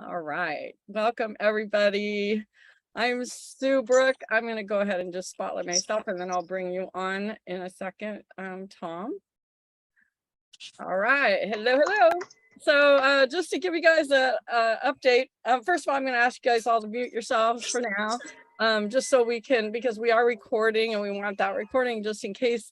All right. Welcome, everybody. I'm Sue Brooke. I'm going to go ahead and just spotlight myself, and then I'll bring you on in a second, Tom. All right. Hello, hello. So just to give you guys a update, first of all, I'm going to ask you guys all to mute yourselves for now, just so we can, because we are recording and we want that recording just in case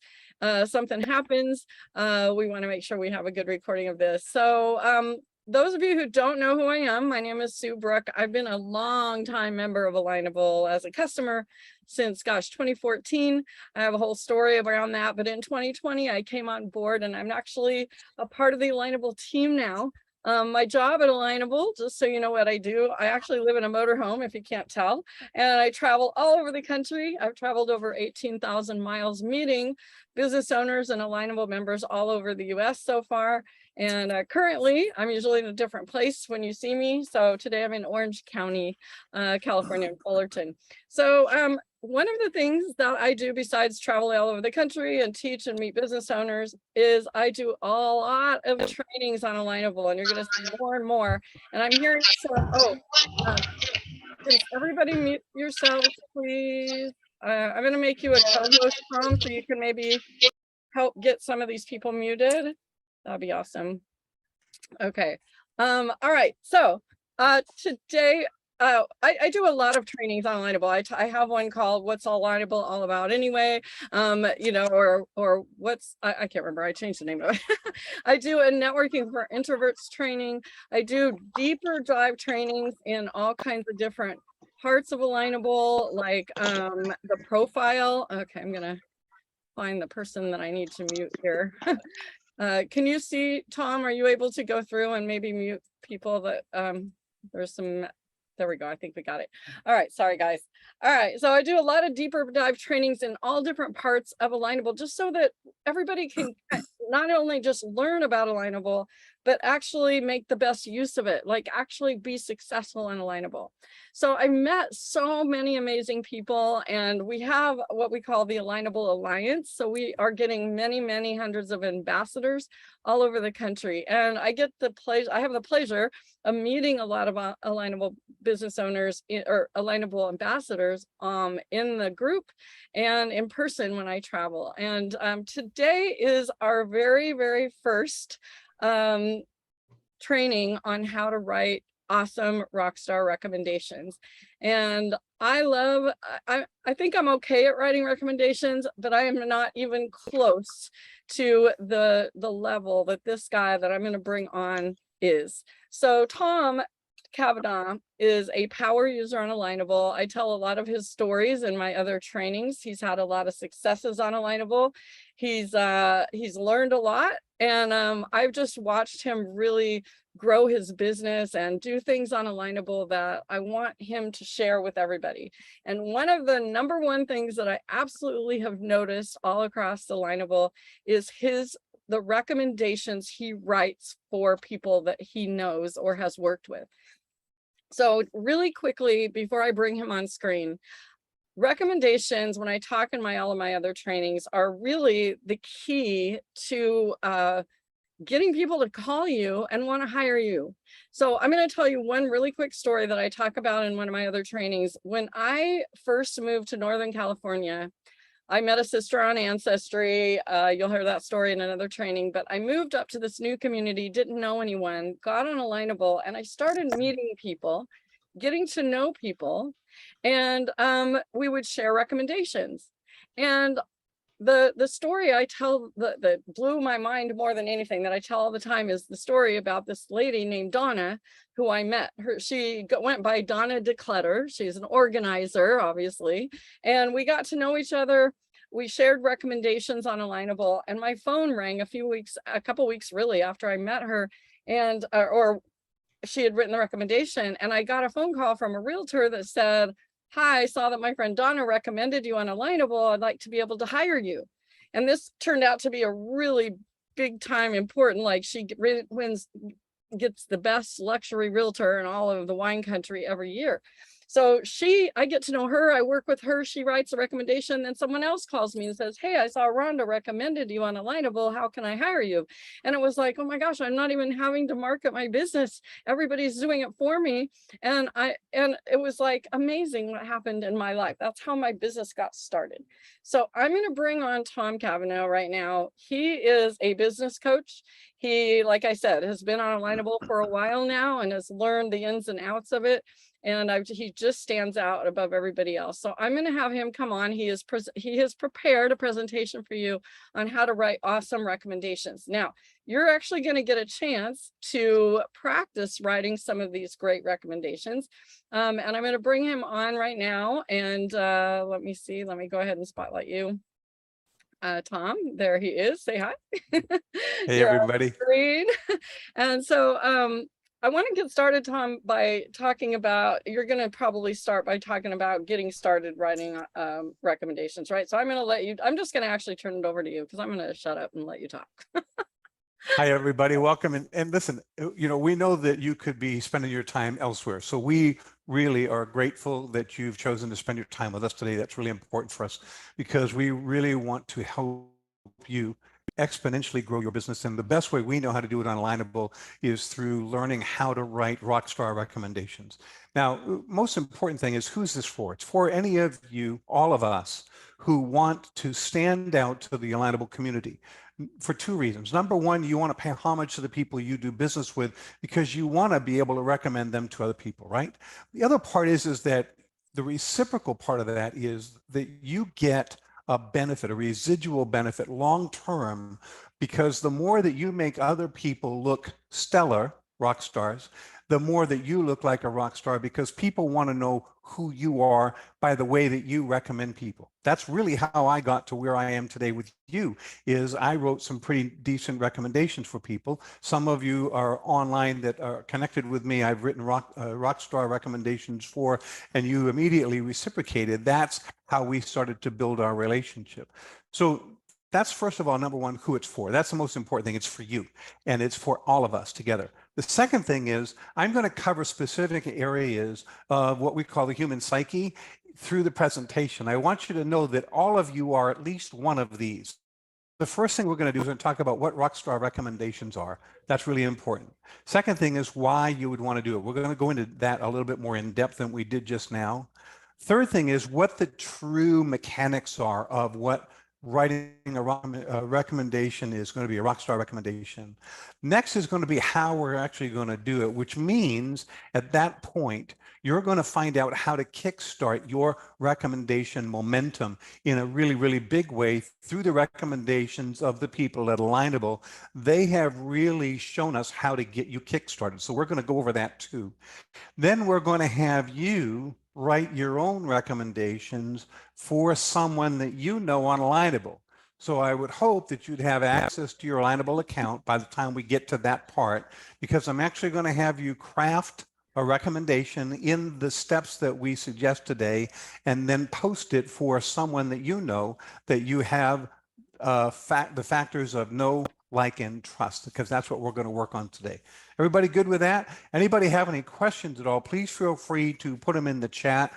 something happens. We want to make sure we have a good recording of this. So those of you who don't know who I am, my name is Sue Brooke. I've been a long time member of Alignable as a customer since, gosh, 2014. I have a whole story around that, but in 2020, I came on board and I'm actually a part of the Alignable team now. My job at Alignable, just so you know what I do, I actually live in a motorhome, if you can't tell, and I travel all over the country. I've traveled over 18,000 miles meeting business owners and Alignable members all over the US so far. And currently, I'm usually in a different place when you see me. So today I'm in Orange County, California, in Fullerton. So one of the things that I do besides travel all over the country and teach and meet business owners is I do a lot of trainings on Alignable, and you're going to see more and more. And I'm hearing can everybody mute yourselves, please? I'm going to make you a co-host, Tom, so you can maybe help get some of these people muted. That'd be awesome. Okay. All right. So today I do a lot of trainings on Alignable. I have one called What's Alignable All About Anyway, or what's, I can't remember, I changed the name of it. I do a networking for introverts training. I do deeper dive trainings in all kinds of different parts of Alignable, like the profile. Okay, I'm gonna find the person that I need to mute here. Can you see, Tom, are you able to go through and maybe mute people that there's some, there we go, I think we got it. All right, sorry guys. All right, so I do a lot of deeper dive trainings in all different parts of Alignable, just so that everybody can not only just learn about Alignable, but actually make the best use of it, like actually be successful in Alignable. So I met so many amazing people, and we have what we call the Alignable Alliance. So we are getting many, many hundreds of ambassadors all over the country. And I have the pleasure of meeting a lot of Alignable business owners or Alignable ambassadors in the group and in person when I travel. And today is our very, very first training on how to write awesome Rockstar recommendations. And I think I'm okay at writing recommendations, but I am not even close to the level that this guy that I'm going to bring on is. So Tom Kavanaugh is a power user on Alignable. I tell a lot of his stories in my other trainings. He's had a lot of successes on Alignable. He's learned a lot, and I've just watched him really grow his business and do things on Alignable that I want him to share with everybody. And one of the number one things that I absolutely have noticed all across Alignable is the recommendations he writes for people that he knows or has worked with. So really quickly, before I bring him on screen, recommendations, when I talk in all of my other trainings, are really the key to getting people to call you and want to hire you. So I'm going to tell you one really quick story that I talk about in one of my other trainings. When I first moved to Northern California, I met a sister on Ancestry. You'll hear that story in another training, but I moved up to this new community, didn't know anyone, got on Alignable, and I started meeting people, getting to know people, and we would share recommendations. And the story I tell that blew my mind more than anything that I tell all the time is the story about this lady named Donna, who I met. She went by Donna Declutter. She's an organizer, obviously, and we got to know each other. We shared recommendations on Alignable, and my phone rang a couple weeks really after I met her, and or she had written the recommendation, and I got a phone call from a realtor that said, "Hi, I saw that my friend Donna recommended you on Alignable. I'd like to be able to hire you." And this turned out to be a really big time important, like she gets the best luxury realtor in all of the wine country every year. So I get to know her, I work with her, she writes a recommendation, then someone else calls me and says, hey, I saw Rhonda recommended you on Alignable, how can I hire you? And it was like, oh my gosh, I'm not even having to market my business. Everybody's doing it for me. And it was like amazing what happened in my life. That's how my business got started. So I'm going to bring on Tom Kavanaugh right now. He is a business coach. He, like I said, has been on Alignable for a while now and has learned the ins and outs of it. And he just stands out above everybody else. So I'm going to have him come on. He has prepared a presentation for you on how to write awesome recommendations. Now, you're actually going to get a chance to practice writing some of these great recommendations. And I'm going to bring him on right now. And let me see. Let me go ahead and spotlight you. Tom, there he is. Say hi. Hey, everybody. Green. And so I want to get started, Tom, by talking about, you're going to probably start by talking about getting started writing recommendations, right? So I'm going to let you, I'm just going to actually turn it over to you because I'm going to shut up and let you talk. Hi, everybody. Welcome. And listen, you know, we know that you could be spending your time elsewhere. So we really are grateful that you've chosen to spend your time with us today. That's really important for us because we really want to help you exponentially grow your business. And the best way we know how to do it on Alignable is through learning how to write Rockstar recommendations. Now, most important thing is, who's this for? It's for any of you, all of us, who want to stand out to the Alignable community for two reasons. Number one, you want to pay homage to the people you do business with because you want to be able to recommend them to other people, right? The other part is that the reciprocal part of that is that you get a benefit, a residual benefit long term, because the more that you make other people look stellar, rock stars, the more that you look like a rock star, because people want to know who you are by the way that you recommend people. That's really how I got to where I am today with you, is I wrote some pretty decent recommendations for people. Some of you are online that are connected with me. I've written Rockstar recommendations for, and you immediately reciprocated. That's how we started to build our relationship. So that's, first of all, number one, who it's for. That's the most important thing. It's for you, and it's for all of us together. The second thing is, I'm going to cover specific areas of what we call the human psyche through the presentation. I want you to know that all of you are at least one of these. The first thing we're going to do is we're going to talk about what Rockstar recommendations are. That's really important. Second thing is why you would want to do it. We're going to go into that a little bit more in depth than we did just now. Third thing is what the true mechanics are of what writing a recommendation is going to be, a Rockstar recommendation. Next is going to be how we're actually going to do it, which means at that point, you're going to find out how to kickstart your recommendation momentum in a really, really big way through the recommendations of the people at Alignable. They have really shown us how to get you kickstarted. So we're going to go over that too. Then we're going to have you write your own recommendations for someone that you know on Alignable. So I would hope that you'd have access to your Alignable account by the time we get to that part, because I'm actually going to have you craft a recommendation in the steps that we suggest today, and then post it for someone that you know that you have the factors of know, like, and trust, because that's what we're going to work on today. Everybody good with that? Anybody have any questions at all? Please feel free to put them in the chat.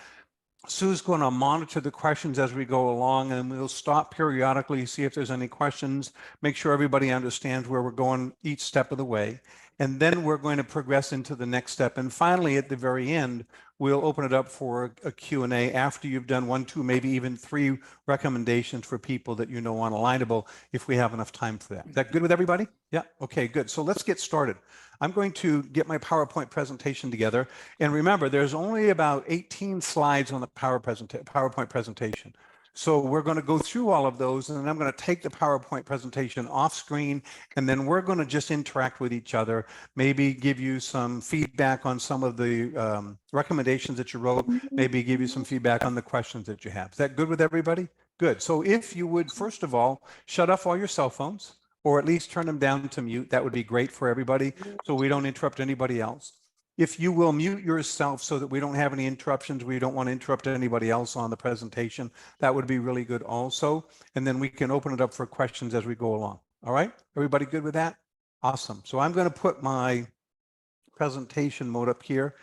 Sue's going to monitor the questions as we go along, and we'll stop periodically, see if there's any questions, make sure everybody understands where we're going each step of the way. And then we're going to progress into the next step. And finally, at the very end, we'll open it up for a Q&A after you've done 1, 2, maybe even 3 recommendations for people that you know on Alignable, if we have enough time for that. Is that good with everybody? Yeah, okay, good. So let's get started. I'm going to get my PowerPoint presentation together. And remember, there's only about 18 slides on the PowerPoint presentation. So we're going to go through all of those, and then I'm going to take the PowerPoint presentation off screen, and then we're going to just interact with each other, maybe give you some feedback on some of the recommendations that you wrote, maybe give you some feedback on the questions that you have. Is that good with everybody? Good. So if you would, first of all, shut off all your cell phones, or at least turn them down to mute. That would be great for everybody, so we don't interrupt anybody else. If you will mute yourself so that we don't have any interruptions, we don't want to interrupt anybody else on the presentation, that would be really good also. And then we can open it up for questions as we go along. All right, everybody good with that? Awesome. So I'm going to put my presentation mode up here,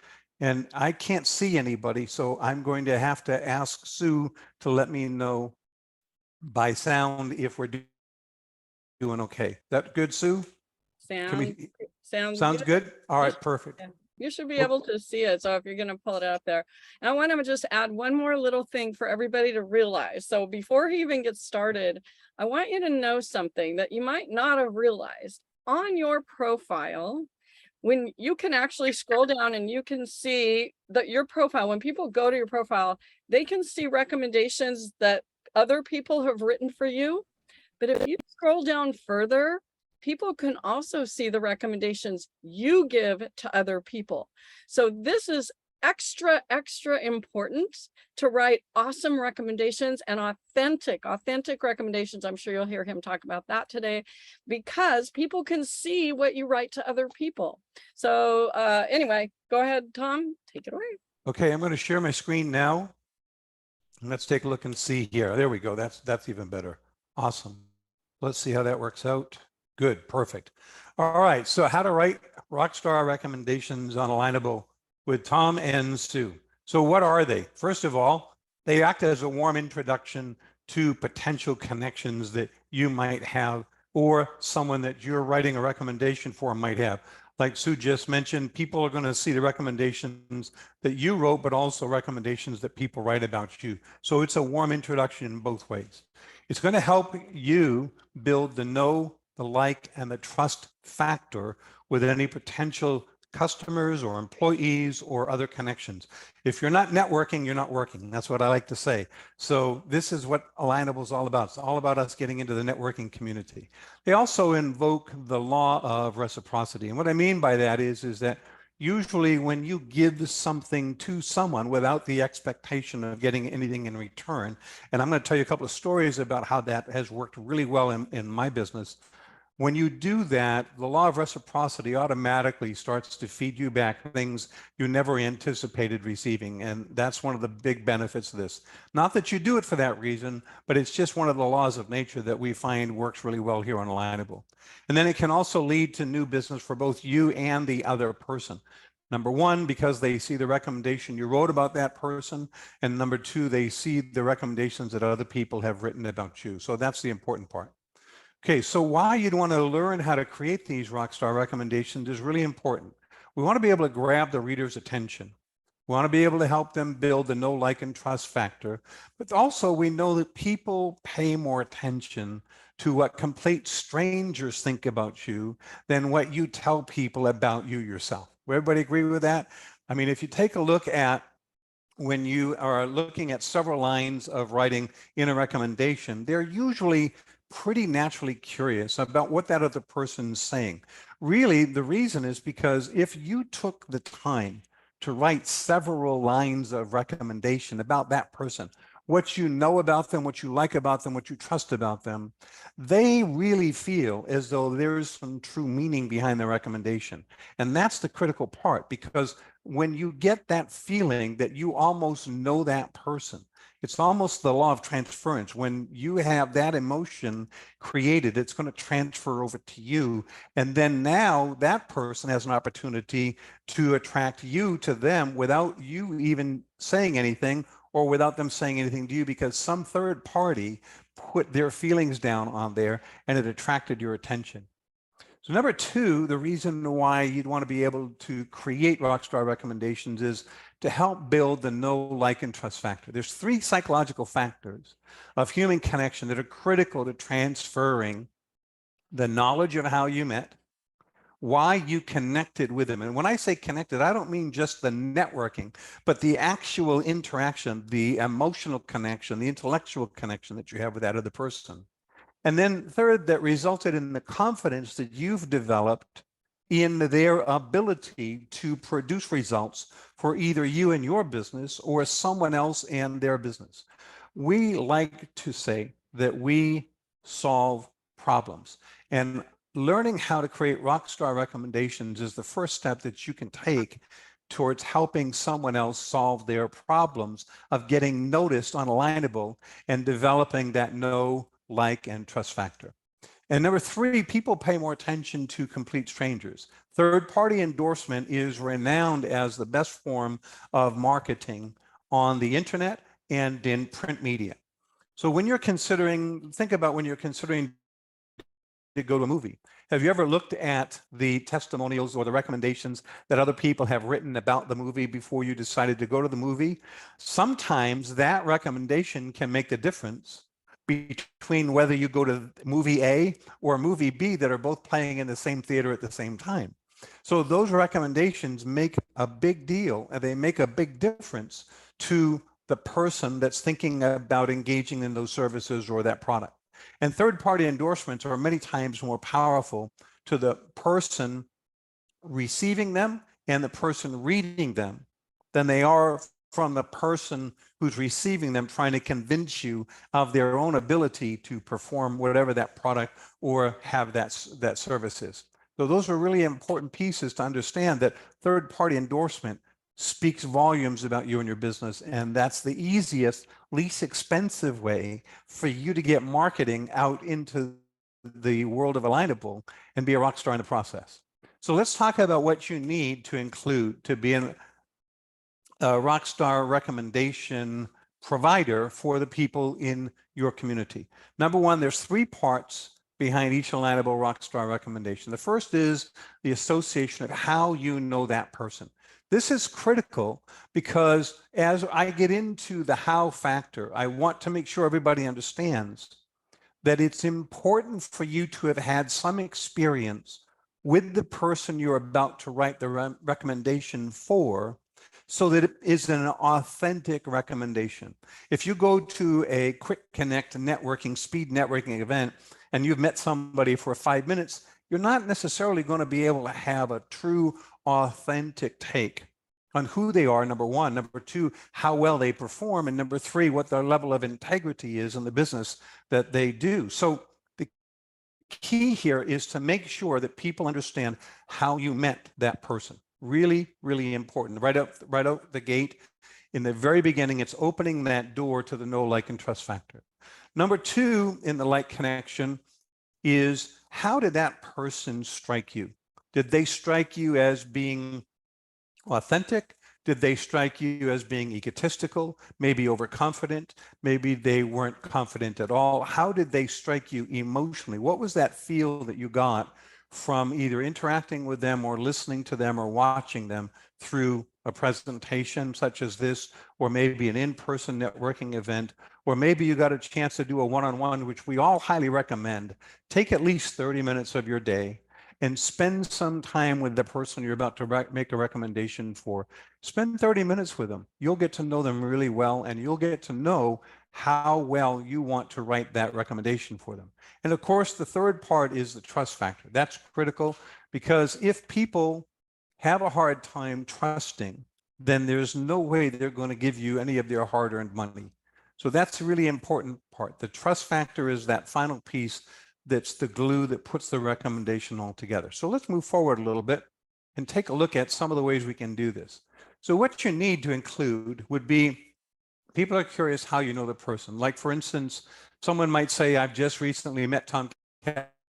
And I can't see anybody, so I'm going to have to ask Sue to let me know by sound if we're doing okay. That good, Sue? Can Sound, we, sounds sounds good. good? All right, perfect. Yeah, you should be Oh, able to see it. So if you're going to pull it out there, and I want to just add one more little thing for everybody to realize. So before he even gets started, I want you to know something that you might not have realized on your profile. When you can actually scroll down and you can see that your profile, when people go to your profile, they can see recommendations that other people have written for you. But if you scroll down further, people can also see the recommendations you give to other people. So this is extra important to write awesome recommendations and authentic recommendations. I'm sure you'll hear him talk about that today, because people can see what you write to other people. So anyway, go ahead, Tom, take it away. okay, I'm going to share my screen now. And let's take a look and see here. There we go. That's even better. Awesome. Let's see how that works out. Good, perfect. All right, so how to write Rockstar recommendations on Alignable with Tom and Sue. So what are they? First of all, they act as a warm introduction to potential connections that you might have or someone that you're writing a recommendation for might have. Like Sue just mentioned, people are going to see the recommendations that you wrote, but also recommendations that people write about you. So it's a warm introduction in both ways. It's going to help you build the know, the like, and the trust factor with any potential customers or employees or other connections. If you're not networking, you're not working. That's what I like to say. So this is what Alignable is all about. It's all about us getting into the networking community. They also invoke the law of reciprocity. And what I mean by that is that usually when you give something to someone without the expectation of getting anything in return, and I'm going to tell you a couple of stories about how that has worked really well in my business. When you do that, the law of reciprocity automatically starts to feed you back things you never anticipated receiving. And that's one of the big benefits of this. Not that you do it for that reason, but it's just one of the laws of nature that we find works really well here on Alignable. And then it can also lead to new business for both you and the other person. Number one, because they see the recommendation you wrote about that person. And number two, they see the recommendations that other people have written about you. So that's the important part. Okay, so why you'd want to learn how to create these Rockstar recommendations is really important. We want to be able to grab the reader's attention. We want to be able to help them build the know, like, and trust factor. But also we know that people pay more attention to what complete strangers think about you than what you tell people about you yourself. Will everybody agree with that? I mean, if you take a look at when you are looking at several lines of writing in a recommendation, they're usually pretty naturally curious about what that other person's saying. Really, the reason is because if you took the time to write several lines of recommendation about that person, what you know about them, what you like about them, what you trust about them, they really feel as though there's some true meaning behind the recommendation. And that's the critical part, because when you get that feeling that you almost know that person, it's almost the law of transference. When you have that emotion created, it's going to transfer over to you. And then now that person has an opportunity to attract you to them without you even saying anything or without them saying anything to you, because some third party put their feelings down on there and it attracted your attention. So number two, the reason why you'd want to be able to create Rockstar recommendations is to help build the know, like, and trust factor. There's three psychological factors of human connection that are critical to transferring the knowledge of how you met, why you connected with them. And when I say connected, I don't mean just the networking, but the actual interaction, the emotional connection, the intellectual connection that you have with that other person. And then third, that resulted in the confidence that you've developed in their ability to produce results for either you and your business or someone else and their business. We like to say that we solve problems. And learning how to create rockstar recommendations is the first step that you can take towards helping someone else solve their problems of getting noticed on Alignable and developing that know, like, and trust factor. And number three, people pay more attention to complete strangers. Third-party endorsement is renowned as the best form of marketing on the internet and in print media. So when you're considering, think about when you're considering to go to a movie. Have you ever looked at the testimonials or the recommendations that other people have written about the movie before you decided to go to the movie? Sometimes that recommendation can make the difference between whether you go to movie A or movie B that are both playing in the same theater at the same time. So those recommendations make a big deal, and they make a big difference to the person that's thinking about engaging in those services or that product. And third-party endorsements are many times more powerful to the person receiving them and the person reading them than they are from the person who's receiving them trying to convince you of their own ability to perform whatever that product or have that service is. So those are really important pieces to understand, that third-party endorsement speaks volumes about you and your business, and that's the easiest, least expensive way for you to get marketing out into the world of Alignable and be a rock star in the process. So let's talk about what you need to include to be a Rockstar recommendation provider for the people in your community. Number one, there's three parts behind each Alignable Rockstar recommendation. The first is the association of how you know that person. This is critical because as I get into the how factor, I want to make sure everybody understands that it's important for you to have had some experience with the person you're about to write the recommendation for, so that it is an authentic recommendation. If you go to a quick connect networking, speed networking event, and you've met somebody for 5 minutes, you're not necessarily going to be able to have a true, authentic take on who they are, number one. Number two, how well they perform. And number three, what their level of integrity is in the business that they do. So the key here is to make sure that people understand how you met that person. Really, really important. Right out the gate, in the very beginning, it's opening that door to the know, like, and trust factor. Number two in the like connection is, how did that person strike you? Did they strike you as being authentic? Did they strike you as being egotistical, maybe overconfident? Maybe they weren't confident at all. How did they strike you emotionally? What was that feel that you got from either interacting with them or listening to them or watching them through a presentation such as this, or maybe an in-person networking event, or maybe you got a chance to do a one-on-one, which we all highly recommend. Take at least 30 minutes of your day and spend some time with the person you're about to make a recommendation for. Spend 30 minutes with them. You'll get to know them really well, and you'll get to know how well you want to write that recommendation for them. And of course, the third part is the trust factor. That's critical, because if people have a hard time trusting, then there's no way they're going to give you any of their hard-earned money. So that's a really important part. The trust factor is that final piece that's the glue that puts the recommendation all together. So let's move forward a little bit and take a look at some of the ways we can do this. So what you need to include would be, people are curious how you know the person. Like, for instance, someone might say, I've just recently met Tom in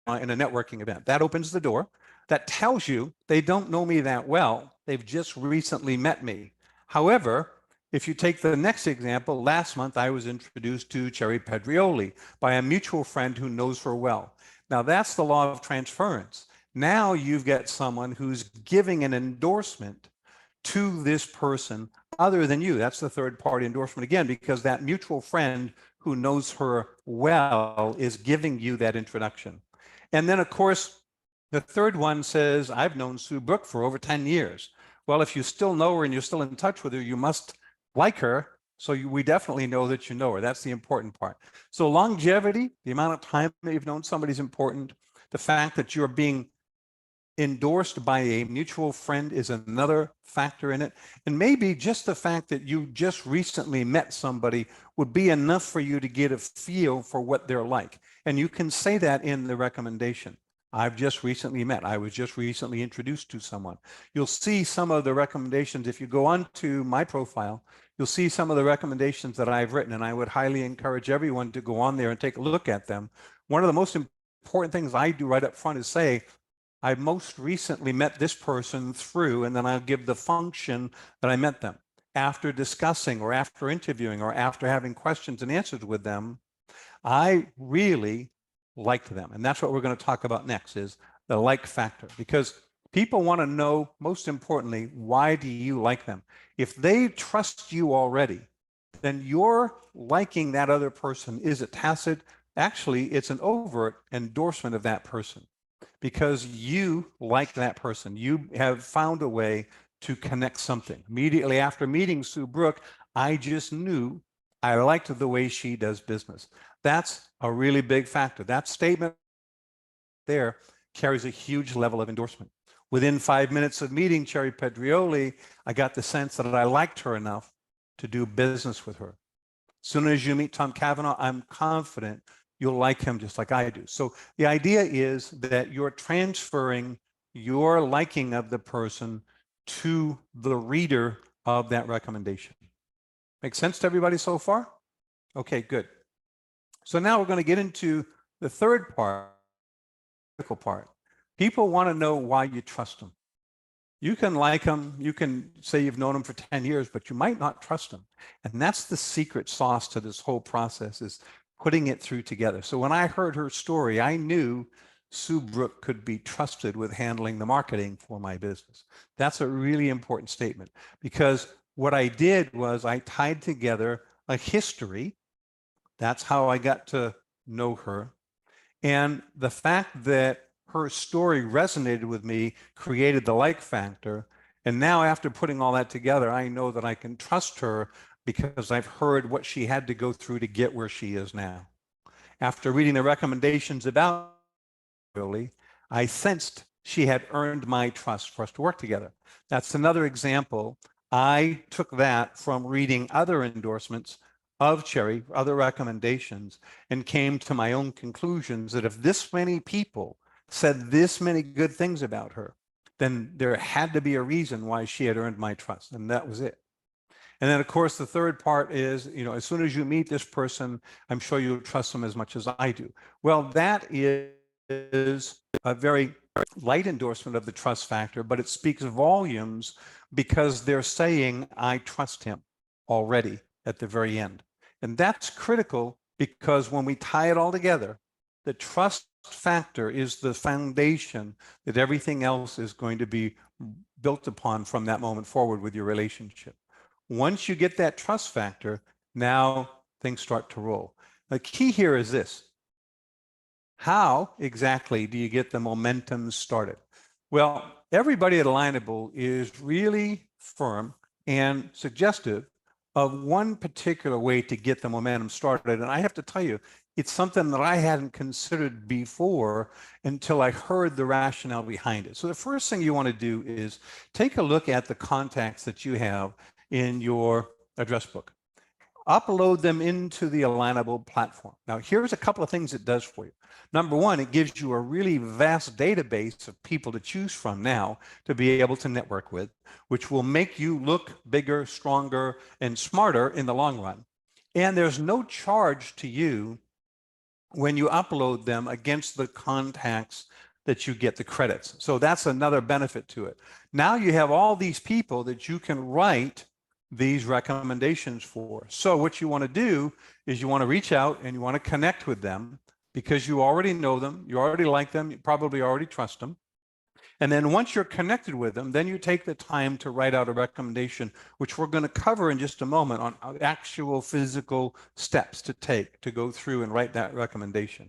a networking event. That opens the door. That tells you they don't know me that well. They've just recently met me. However, if you take the next example, last month I was introduced to Cherry Pedrioli by a mutual friend who knows her well. Now that's the law of transference. Now you've got someone who's giving an endorsement to this person other than you. That's the third party endorsement again, because that mutual friend who knows her well is giving you that introduction. And then of course, the third one says, I've known Sue Brook for over 10 years. Well, if you still know her and you're still in touch with her, you must like her. So we definitely know that you know her. That's the important part. So longevity, the amount of time that you've known somebody, is important. The fact that you're being endorsed by a mutual friend is another factor in it. And maybe just the fact that you just recently met somebody would be enough for you to get a feel for what they're like. And you can say that in the recommendation. I've just recently met. I was just recently introduced to someone. You'll see some of the recommendations. If you go onto my profile, you'll see some of the recommendations that I've written, and I would highly encourage everyone to go on there and take a look at them. One of the most important things I do right up front is say, I most recently met this person through, and then I'll give the function that I met them. After discussing or after interviewing or after having questions and answers with them, I really liked them. And that's what we're going to talk about next is the like factor, because people want to know, most importantly, why do you like them? If they trust you already, then your liking that other person is a tacit, actually, it's an overt endorsement of that person because you like that person. You have found a way to connect something. Immediately after meeting Sue Brooke, I just knew I liked the way she does business. That's a really big factor. That statement there carries a huge level of endorsement. Within 5 minutes of meeting Cherry Pedrioli, I got the sense that I liked her enough to do business with her. As soon as you meet Tom Kavanaugh, I'm confident you'll like him just like I do. So the idea is that you're transferring your liking of the person to the reader of that recommendation. Make sense to everybody so far? Okay, good. So now we're going to get into the third part, critical part. People want to know why you trust them. You can like them, you can say you've known them for 10 years, but you might not trust them. And that's the secret sauce to this whole process is putting it through together. So when I heard her story, I knew Sue Brooke could be trusted with handling the marketing for my business. That's a really important statement because what I did was I tied together a history. That's how I got to know her. And the fact that her story resonated with me created the like factor. And now after putting all that together, I know that I can trust her because I've heard what she had to go through to get where she is now. After reading the recommendations about Billy, I sensed she had earned my trust for us to work together. That's another example. I took that from reading other endorsements of Cherry, other recommendations, and came to my own conclusions that if this many people said this many good things about her, then there had to be a reason why she had earned my trust, and that was it. And then, of course, the third part is, as soon as you meet this person, I'm sure you'll trust them as much as I do. Well, that is a very light endorsement of the trust factor, but it speaks volumes because they're saying, I trust him already at the very end. And that's critical because when we tie it all together, the trust factor is the foundation that everything else is going to be built upon from that moment forward with your relationship. Once you get that trust factor, now things start to roll. The key here is this. How exactly do you get the momentum started? Well, everybody at Alignable is really firm and suggestive of one particular way to get the momentum started. And I have to tell you, it's something that I hadn't considered before until I heard the rationale behind it. So the first thing you want to do is take a look at the contacts that you have in your address book. Upload them into the Alignable platform. Now, here's a couple of things it does for you. Number one, it gives you a really vast database of people to choose from now to be able to network with, which will make you look bigger, stronger, and smarter in the long run. And there's no charge to you when you upload them against the contacts that you get the credits. So that's another benefit to it. Now you have all these people that you can write these recommendations for. So what you want to do is you want to reach out and you want to connect with them because you already know them, you already like them, you probably already trust them. And then once you're connected with them, then you take the time to write out a recommendation, which we're going to cover in just a moment on actual physical steps to take to go through and write that recommendation.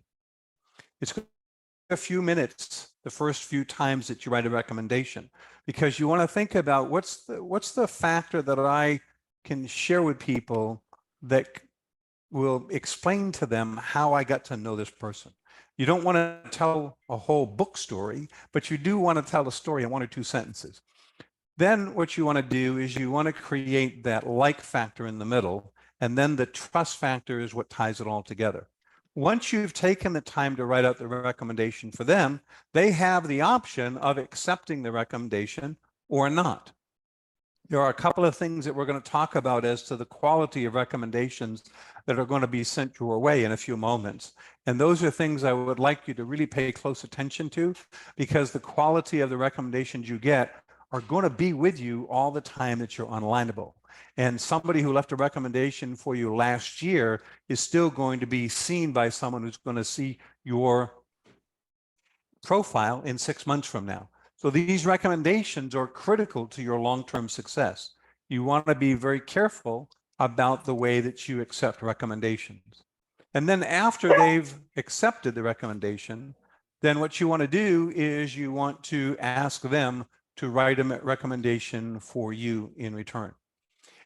It's going to take a few minutes the first few times that you write a recommendation because you want to think about what's the factor that I can share with people that will explain to them how I got to know this person. You don't want to tell a whole book story, but you do want to tell a story in 1 or 2 sentences. Then what you want to do is you want to create that like factor in the middle, and then the trust factor is what ties it all together. Once you've taken the time to write out the recommendation for them, they have the option of accepting the recommendation or not. There are a couple of things that we're going to talk about as to the quality of recommendations that are going to be sent your way in a few moments. And those are things I would like you to really pay close attention to, because the quality of the recommendations you get are going to be with you all the time that you're on Alignable. And somebody who left a recommendation for you last year is still going to be seen by someone who's going to see your profile in 6 months from now. So these recommendations are critical to your long-term success. You want to be very careful about the way that you accept recommendations. And then after they've accepted the recommendation, then what you want to do is you want to ask them to write a recommendation for you in return.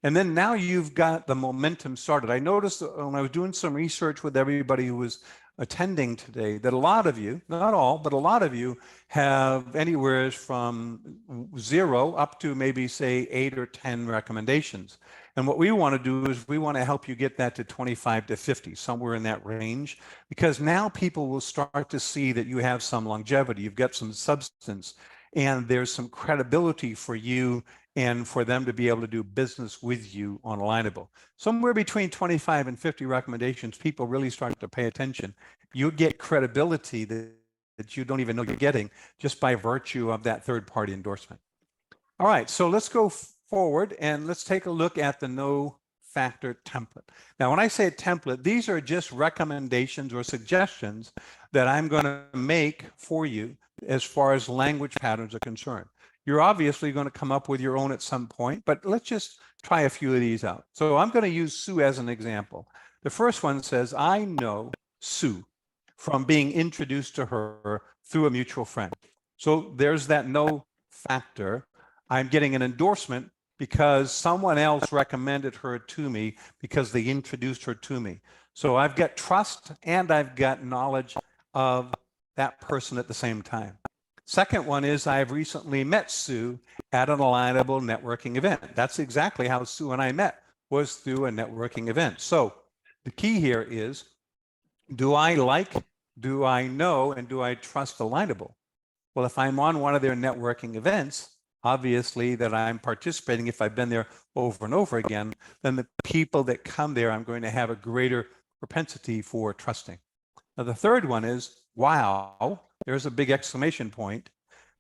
And then now you've got the momentum started. I noticed when I was doing some research with everybody who was attending today that a lot of you, not all, but a lot of you have anywhere from 0 up to maybe say 8 or 10 recommendations. And what we want to do is we want to help you get that to 25 to 50, somewhere in that range, because now people will start to see that you have some longevity, you've got some substance, and there's some credibility for you and for them to be able to do business with you on Alignable. Somewhere between 25 and 50 recommendations, people really start to pay attention. You get credibility that you don't even know you're getting just by virtue of that third-party endorsement. All right, so let's go forward and let's take a look at the no factor template. Now, when I say a template, these are just recommendations or suggestions that I'm going to make for you as far as language patterns are concerned. You're obviously going to come up with your own at some point, but let's just try a few of these out. So I'm going to use Sue as an example. The first one says, I know Sue from being introduced to her through a mutual friend. So there's that no factor. I'm getting an endorsement because someone else recommended her to me because they introduced her to me. So I've got trust and I've got knowledge of that person at the same time. Second one is I've recently met Sue at an Alignable networking event. That's exactly how Sue and I met, was through a networking event. So the key here is, do I like, do I know, and do I trust Alignable? Well, if I'm on one of their networking events, obviously that I'm participating, if I've been there over and over again, then the people that come there, I'm going to have a greater propensity for trusting. Now, the third one is, wow, there's a big exclamation point.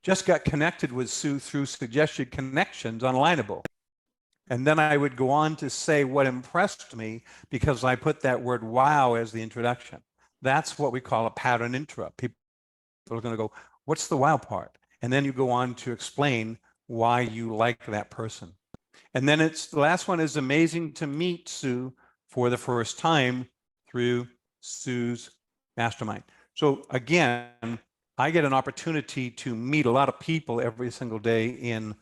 Just got connected with Sue through suggested connections on Alignable. And then I would go on to say what impressed me because I put that word wow as the introduction. That's what we call a pattern interrupt. People are going to go, what's the wow part? And then you go on to explain why you like that person. And then it's the last one is amazing to meet Sue for the first time through Sue's mastermind. So again, I get an opportunity to meet a lot of people every single day in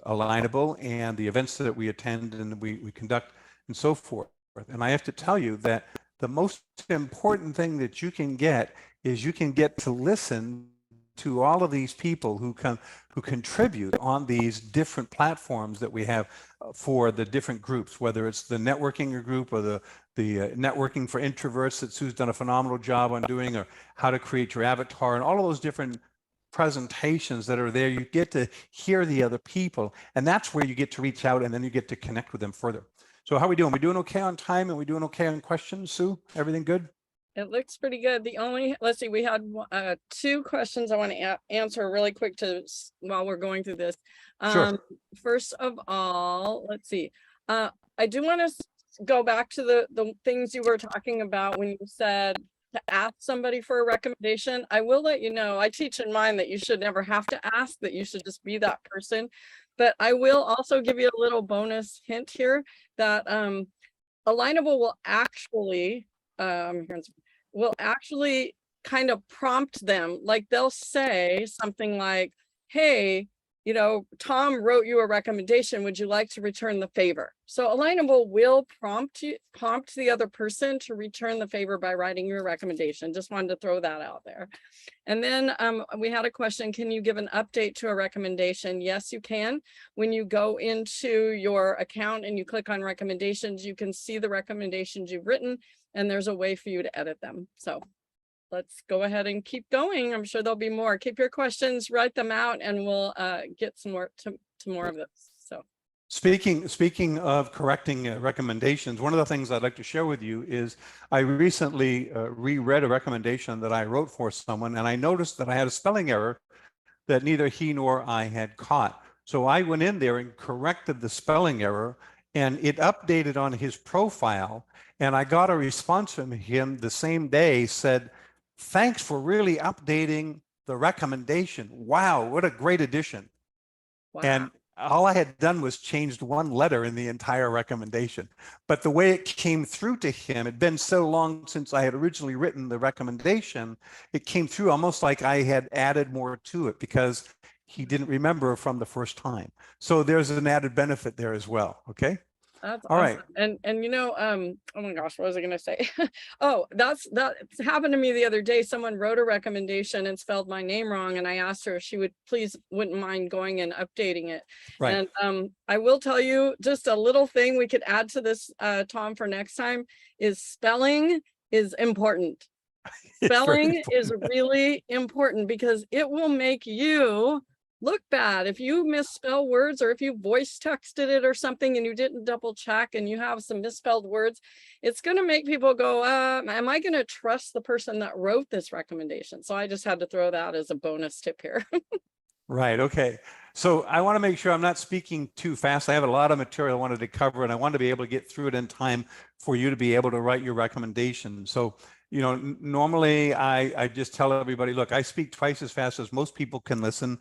Alignable and the events that we attend and we conduct and so forth. And I have to tell you that the most important thing that you can get is you can get to listen to all of these people who contribute on these different platforms that we have for the different groups, whether it's the networking group or the networking for introverts that Sue's done a phenomenal job on doing, or how to create your avatar, and all of those different presentations that are there. You get to hear the other people, and that's where you get to reach out, and then you get to connect with them further. So how are we doing? We doing okay on time, and we doing okay on questions, Sue? Everything good? It looks pretty good. The only, let's see, we had 2 questions I want to answer really quick while we're going through this. Sure. First of all, let's see. I do want to go back to the things you were talking about when you said to ask somebody for a recommendation. I will let you know, I teach in mine that you should never have to ask, that you should just be that person. But I will also give you a little bonus hint here that Alignable will actually kind of prompt them. Like they'll say something like, hey, Tom wrote you a recommendation. Would you like to return the favor? So Alignable will prompt the other person to return the favor by writing your recommendation. Just wanted to throw that out there. And then we had a question, can you give an update to a recommendation? Yes, you can. When you go into your account and you click on recommendations, you can see the recommendations you've written, and there's a way for you to edit them. So let's go ahead and keep going. I'm sure there'll be more. Keep your questions, write them out, and we'll get some more to more of this. Speaking of correcting recommendations, one of the things I'd like to share with you is I recently reread a recommendation that I wrote for someone, and I noticed that I had a spelling error that neither he nor I had caught. So I went in there and corrected the spelling error, and it updated on his profile. And I got a response from him the same day, said, "Thanks for really updating the recommendation. Wow, what a great addition." Wow. And all I had done was changed one letter in the entire recommendation. But the way it came through to him, it'd been so long since I had originally written the recommendation, it came through almost like I had added more to it because he didn't remember from the first time. So there's an added benefit there as well. Okay. That's All right. awesome. And you know, oh my gosh, what was I gonna say? Oh, that happened to me the other day. Someone wrote a recommendation and spelled my name wrong, and I asked her if she wouldn't mind going and updating it. Right. And I will tell you just a little thing we could add to this, Tom, for next time is spelling is important. Spelling is really important because it will make you look bad. If you misspell words or if you voice texted it or something and you didn't double check and you have some misspelled words, it's going to make people go, am I going to trust the person that wrote this recommendation? So I just had to throw that as a bonus tip here. Right. Okay. So I want to make sure I'm not speaking too fast. I have a lot of material I wanted to cover, and I want to be able to get through it in time for you to be able to write your recommendation. So, normally I just tell everybody, look, I speak twice as fast as most people can listen,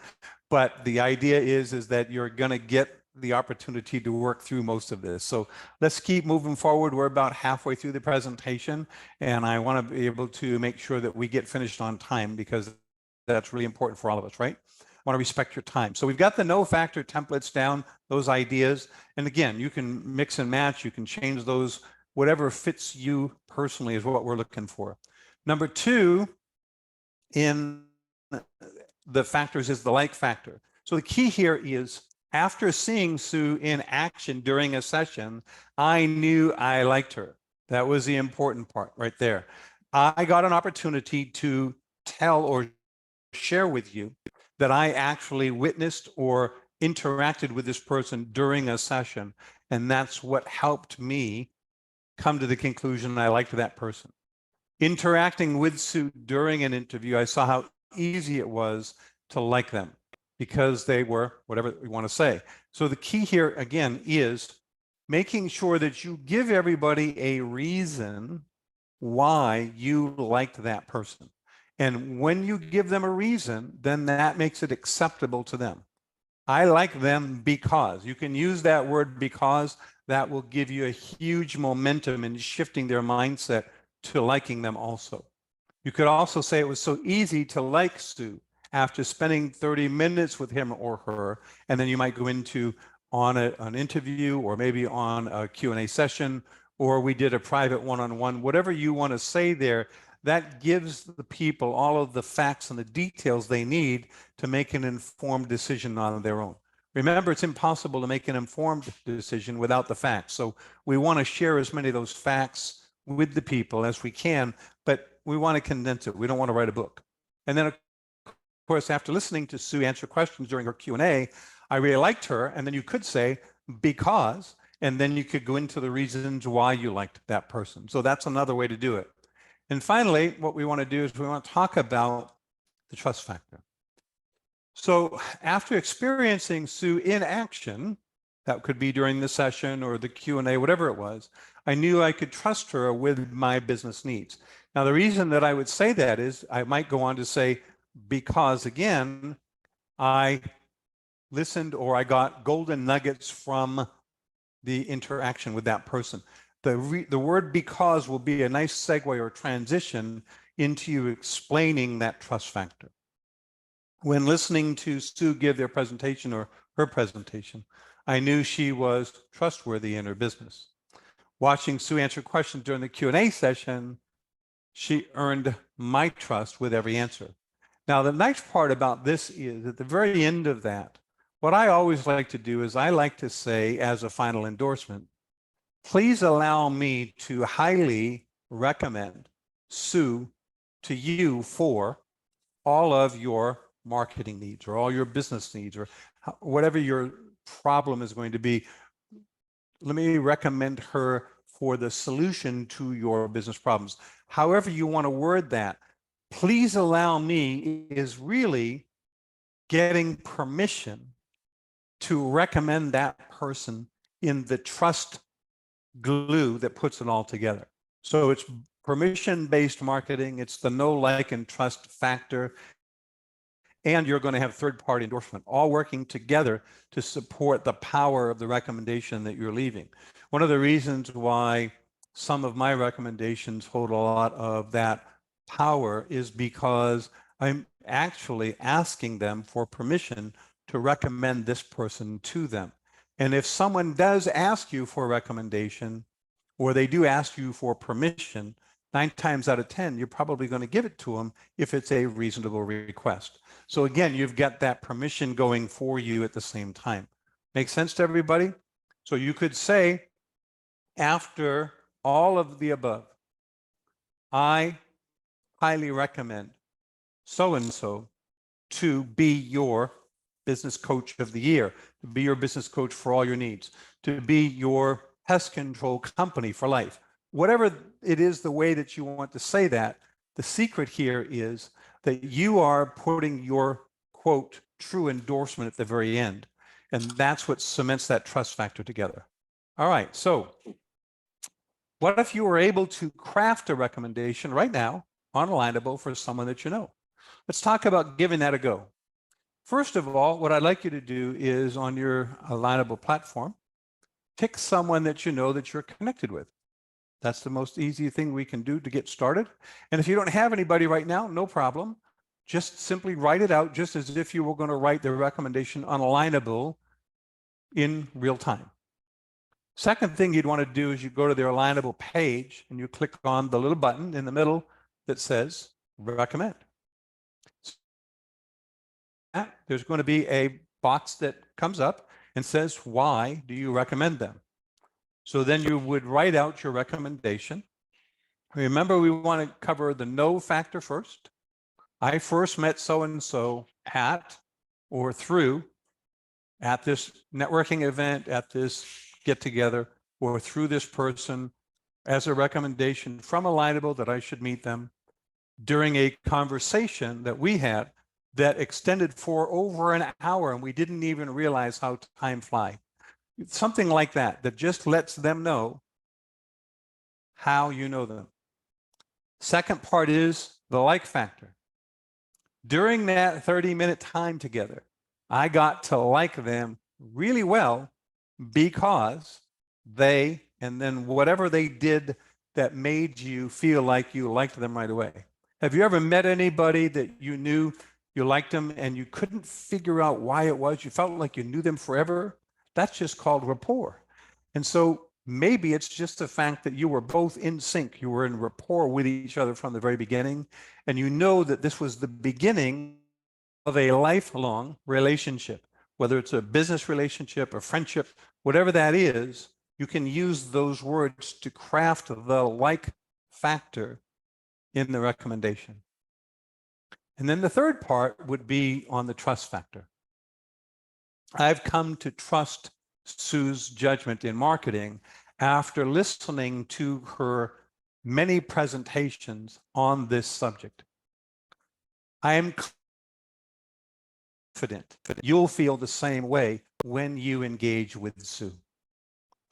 but the idea is that you're going to get the opportunity to work through most of this. So let's keep moving forward. We're about halfway through the presentation, and I want to be able to make sure that we get finished on time because that's really important for all of us, right? I want to respect your time. So we've got the no factor templates down, those ideas. And again, you can mix and match, you can change those, whatever fits you personally is what we're looking for. Number two in the factors is the like factor. So the key here is after seeing Sue in action during a session, I knew I liked her. That was the important part right there. I got an opportunity to tell or share with you that I actually witnessed or interacted with this person during a session. And that's what helped me come to the conclusion I liked that person. Interacting with Sue during an interview, I saw how easy it was to like them because they were whatever we want to say. So the key here, again, is making sure that you give everybody a reason why you liked that person. And when you give them a reason, then that makes it acceptable to them. I like them because. You can use that word because. That will give you a huge momentum in shifting their mindset to liking them also. You could also say it was so easy to like Sue after spending 30 minutes with him or her, and then you might go into on an interview or maybe on a Q&A session, or we did a private one-on-one, whatever you want to say there, that gives the people all of the facts and the details they need to make an informed decision on their own. Remember, it's impossible to make an informed decision without the facts. So we want to share as many of those facts with the people as we can, but we want to condense it. We don't want to write a book. And then, of course, after listening to Sue answer questions during her Q&A, I really liked her. And then you could say, because, and then you could go into the reasons why you liked that person. So that's another way to do it. And finally, what we want to do is we want to talk about the trust factor. So after experiencing Sue in action, that could be during the session or the Q&A, whatever it was, I knew I could trust her with my business needs. Now, the reason that I would say that is I might go on to say, because again, I listened or I got golden nuggets from the interaction with that person. The word because will be a nice segue or transition into you explaining that trust factor. When listening to Sue give their presentation or her presentation, I knew she was trustworthy in her business. Watching Sue answer questions during the Q&A session, she earned my trust with every answer. Now, the nice part about this is at the very end of that, what I always like to do is I like to say as a final endorsement, please allow me to highly recommend Sue to you for all of your marketing needs or all your business needs or whatever your problem is going to be. Let me recommend her for the solution to your business problems. However you want to word that, please allow me is really getting permission to recommend that person in the trust glue that puts it all together. So it's permission-based marketing. It's the know, like, and trust factor. And you're going to have third-party endorsement, all working together to support the power of the recommendation that you're leaving. One of the reasons why some of my recommendations hold a lot of that power is because I'm actually asking them for permission to recommend this person to them. And if someone does ask you for a recommendation, or they do ask you for permission, 9 times out of 10, you're probably going to give it to them if it's a reasonable request. So again, you've got that permission going for you at the same time. Make sense to everybody? So you could say, after all of the above, I highly recommend so-and-so to be your business coach of the year, to be your business coach for all your needs, to be your pest control company for life. Whatever it is, the way that you want to say that, the secret here is that you are putting your, quote, true endorsement at the very end. And that's what cements that trust factor together. All right, so what if you were able to craft a recommendation right now on Alignable for someone that you know? Let's talk about giving that a go. First of all, what I'd like you to do is on your Alignable platform, pick someone that you know that you're connected with. That's the most easy thing we can do to get started. And if you don't have anybody right now, no problem. Just simply write it out just as if you were going to write the recommendation on Alignable in real time. Second thing you'd want to do is you go to their Alignable page and you click on the little button in the middle that says recommend. There's going to be a box that comes up and says, why do you recommend them? So then you would write out your recommendation. Remember, we want to cover the know factor first. I first met so-and-so at or through at this networking event, at this get together, or through this person as a recommendation from Alignable that I should meet them during a conversation that we had that extended for over an hour and we didn't even realize how time flies. Something like that, that just lets them know how you know them. Second part is the like factor. During that 30-minute time together, I got to like them really well because they, and then whatever they did that made you feel like you liked them right away. Have you ever met anybody that you knew you liked them and you couldn't figure out why it was? You felt like you knew them forever? That's just called rapport. And so maybe it's just the fact that you were both in sync. You were in rapport with each other from the very beginning. And you know that this was the beginning of a lifelong relationship, whether it's a business relationship, a friendship, whatever that is, you can use those words to craft the like factor in the recommendation. And then the third part would be on the trust factor. I've come to trust Sue's judgment in marketing after listening to her many presentations on this subject. I am confident that you'll feel the same way when you engage with Sue.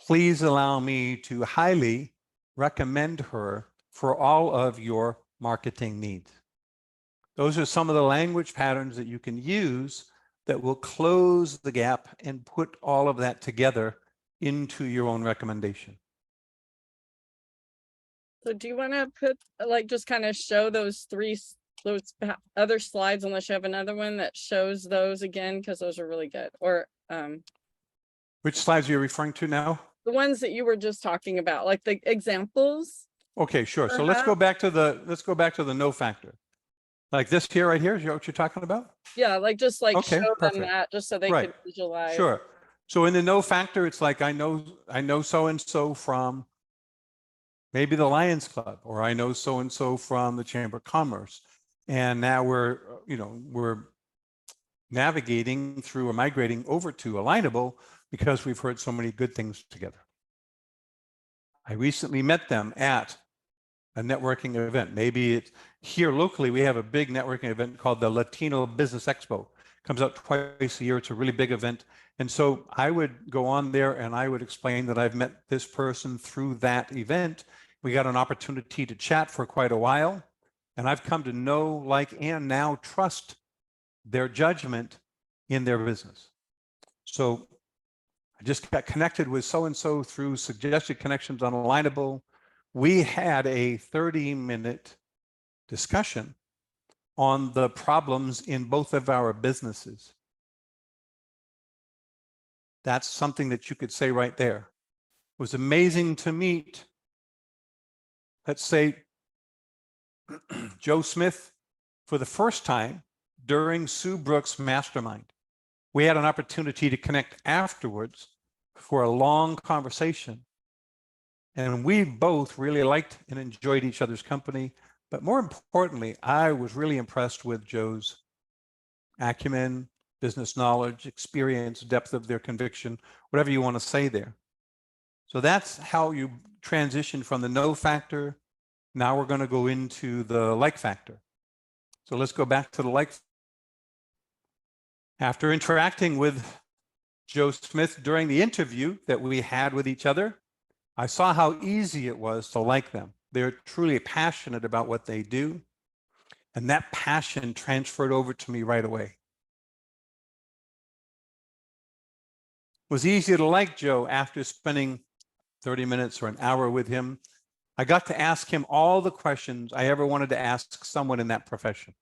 Please allow me to highly recommend her for all of your marketing needs. Those are some of the language patterns that you can use that will close the gap and put all of that together into your own recommendation. So do you want to put, like, just kind of show those other slides, unless you have another one that shows those again, because those are really good. Or which slides are you referring to now? the ones that you were just talking about, like the examples. Okay, sure. So let's go back to the no factor. Like this here, right here, is what you're talking about? Yeah, like just like Okay, show perfect. them that just so they Right. could visualize. Sure. So in the no factor, it's like I know so-and-so from maybe the Lions Club, or I know so-and-so from the Chamber of Commerce. And now we're navigating through or migrating over to Alignable because we've heard so many good things together. I recently met them at a networking event. Maybe it's here locally, we have a big networking event called the Latino Business Expo. Comes out twice a year. It's a really big event. And so I would go on there and I would explain that I've met this person through that event. We got an opportunity to chat for quite a while. And I've come to know, like, and now trust their judgment in their business. So I just got connected with so-and-so through suggested connections on Alignable. We had a 30-minute discussion on the problems in both of our businesses. That's something that you could say right there. It was amazing to meet, let's say, Joe Smith for the first time during Sue Brooks' mastermind. We had an opportunity to connect afterwards for a long conversation. And we both really liked and enjoyed each other's company. But more importantly, I was really impressed with Joe's acumen, business knowledge, experience, depth of their conviction, whatever you want to say there. So that's how you transition from the know factor. Now we're going to go into the like factor. So let's go back to the like. After interacting with Joe Smith during the interview that we had with each other, I saw how easy it was to like them. They're truly passionate about what they do. And that passion transferred over to me right away. It was easy to like Joe after spending 30 minutes or an hour with him. I got to ask him all the questions I ever wanted to ask someone in that profession.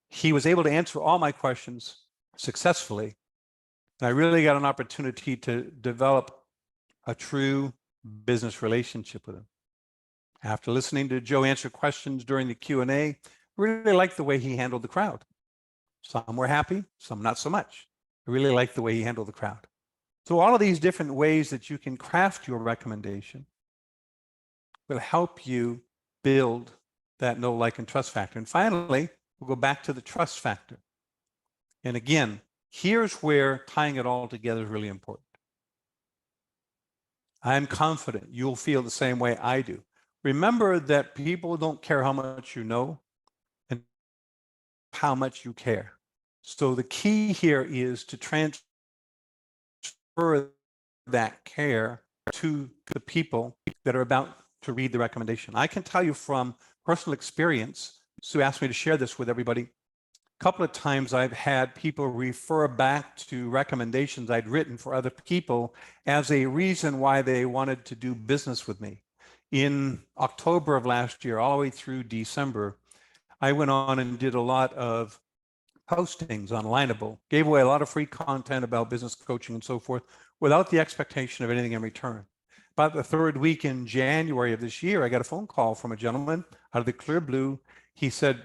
He was able to answer all my questions successfully. And I really got an opportunity to develop a true business relationship with him. After listening to Joe answer questions during the Q&A, I really liked the way he handled the crowd. Some were happy, some not so much. I really liked the way he handled the crowd. So all of these different ways that you can craft your recommendation will help you build that know, like, and trust factor. And finally, we'll go back to the trust factor. And again, here's where tying it all together is really important. I'm confident you'll feel the same way I do. Remember that people don't care how much you know and how much you care. So the key here is to transfer that care to the people that are about to read the recommendation. I can tell you from personal experience, Sue asked me to share this with everybody. A couple of times I've had people refer back to recommendations I'd written for other people as a reason why they wanted to do business with me. In October of last year, all the way through December, I went on and did a lot of postings on Alignable, gave away a lot of free content about business coaching and so forth without the expectation of anything in return. About the third week in January of this year, I got a phone call from a gentleman out of the clear blue. He said,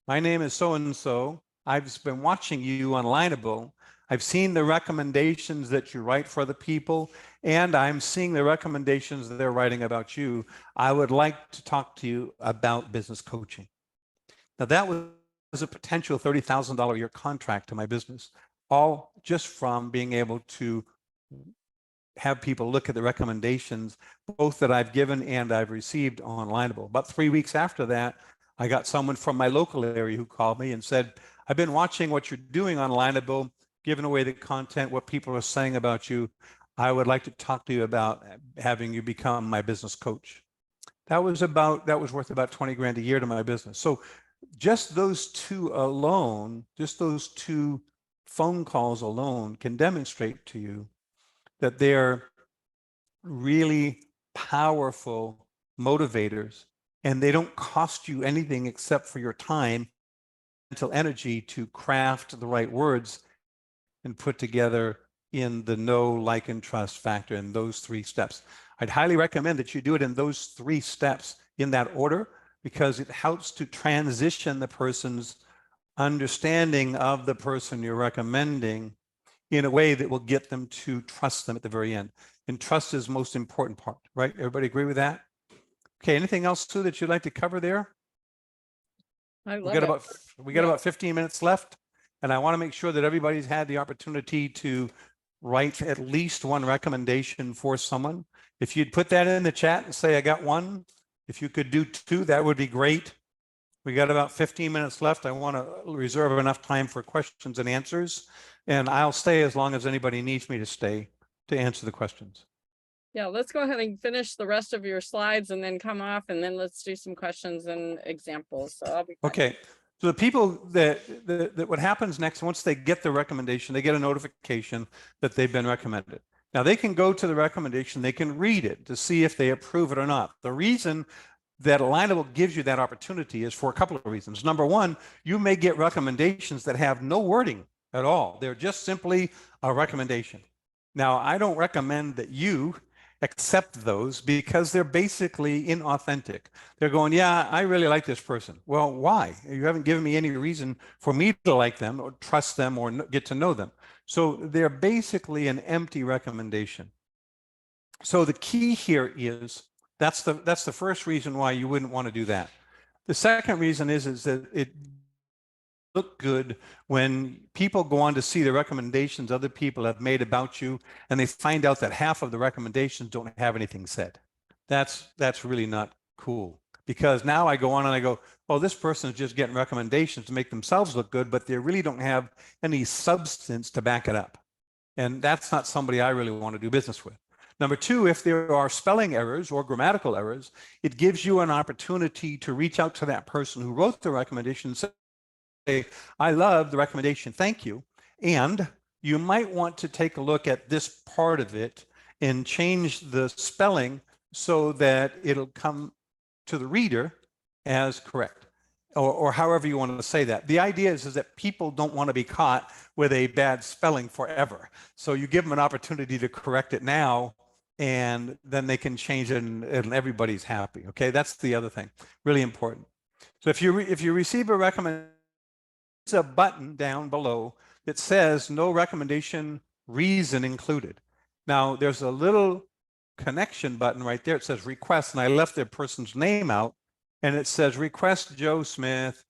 "My name is so-and-so. I've been watching you on Alignable. I've seen the recommendations that you write for other people, and I'm seeing the recommendations that they're writing about you. I would like to talk to you about business coaching." Now that was a potential $30,000 a year contract to my business, all just from being able to have people look at the recommendations, both that I've given and I've received on Alignable. About 3 weeks after that, I got someone from my local area who called me and said, "I've been watching what you're doing on Alignable, giving away the content, what people are saying about you. I would like to talk to you about having you become my business coach." That was worth about 20 grand a year to my business. So just those two alone, just those two phone calls alone can demonstrate to you that they're really powerful motivators, and they don't cost you anything except for your time, mental energy to craft the right words and put together in the know, like, and trust factor in those 3 steps. I'd highly recommend that you do it in those 3 steps in that order, because it helps to transition the person's understanding of the person you're recommending in a way that will get them to trust them at the very end. And trust is the most important part, right? Everybody agree with that? Okay, anything else, Sue, that you'd like to cover there? I We love got it. about we got Yeah. about 15 minutes left, and I want to make sure that everybody's had the opportunity to write at least one recommendation for someone. If you'd put that in the chat and say, I got one, if you could do two, that would be great. We got about 15 minutes left. I want to reserve enough time for questions and answers, and I'll stay as long as anybody needs me to stay to answer the questions. Yeah, let's go ahead and finish the rest of your slides and then come off, and then let's do some questions and examples. So I'll be fine. Okay. So the people that what happens next, once they get the recommendation, they get a notification that they've been recommended. Now they can go to the recommendation, they can read it to see if they approve it or not. The reason that Alignable gives you that opportunity is for a couple of reasons. Number one, you may get recommendations that have no wording at all. They're just simply a recommendation. Now, I don't recommend that you accept those because they're basically inauthentic. They're going, yeah, I really like this person. Well, why? You haven't given me any reason for me to like them or trust them or get to know them. So they're basically an empty recommendation. So the key here is that's the first reason why you wouldn't want to do that. The second reason is that it look good when people go on to see the recommendations other people have made about you, and they find out that half of the recommendations don't have anything said. That's really not cool, because now I go on and I go, oh, this person is just getting recommendations to make themselves look good, but they really don't have any substance to back it up. And that's not somebody I really want to do business with. Number two, if there are spelling errors or grammatical errors, it gives you an opportunity to reach out to that person who wrote the recommendation and say, I love the recommendation, thank you. And you might want to take a look at this part of it and change the spelling so that it'll come to the reader as correct, or however you want to say that. The idea is that people don't want to be caught with a bad spelling forever. So you give them an opportunity to correct it now, and then they can change it and everybody's happy. Okay, that's the other thing, really important. So if you receive a recommendation, there's a button down below that says no recommendation reason included. Now there's a little connection button right there. It says request, and I left the person's name out, and it says request Joe Smith,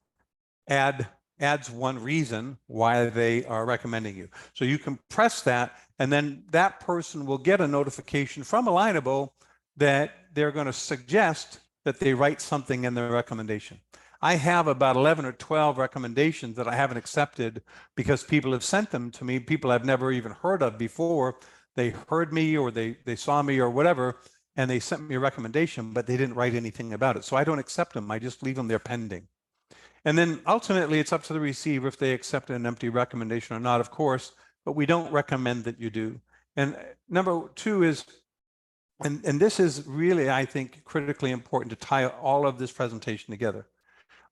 adds one reason why they are recommending you. So you can press that, and then that person will get a notification from Alignable that they're going to suggest that they write something in their recommendation. I have about 11 or 12 recommendations that I haven't accepted because people have sent them to me, people I've never even heard of before. They heard me or they saw me or whatever, and they sent me a recommendation, but they didn't write anything about it. So I don't accept them. I just leave them there pending. And then ultimately, it's up to the receiver if they accept an empty recommendation or not, of course, but we don't recommend that you do. And number two is, and this is really, I think, critically important to tie all of this presentation together.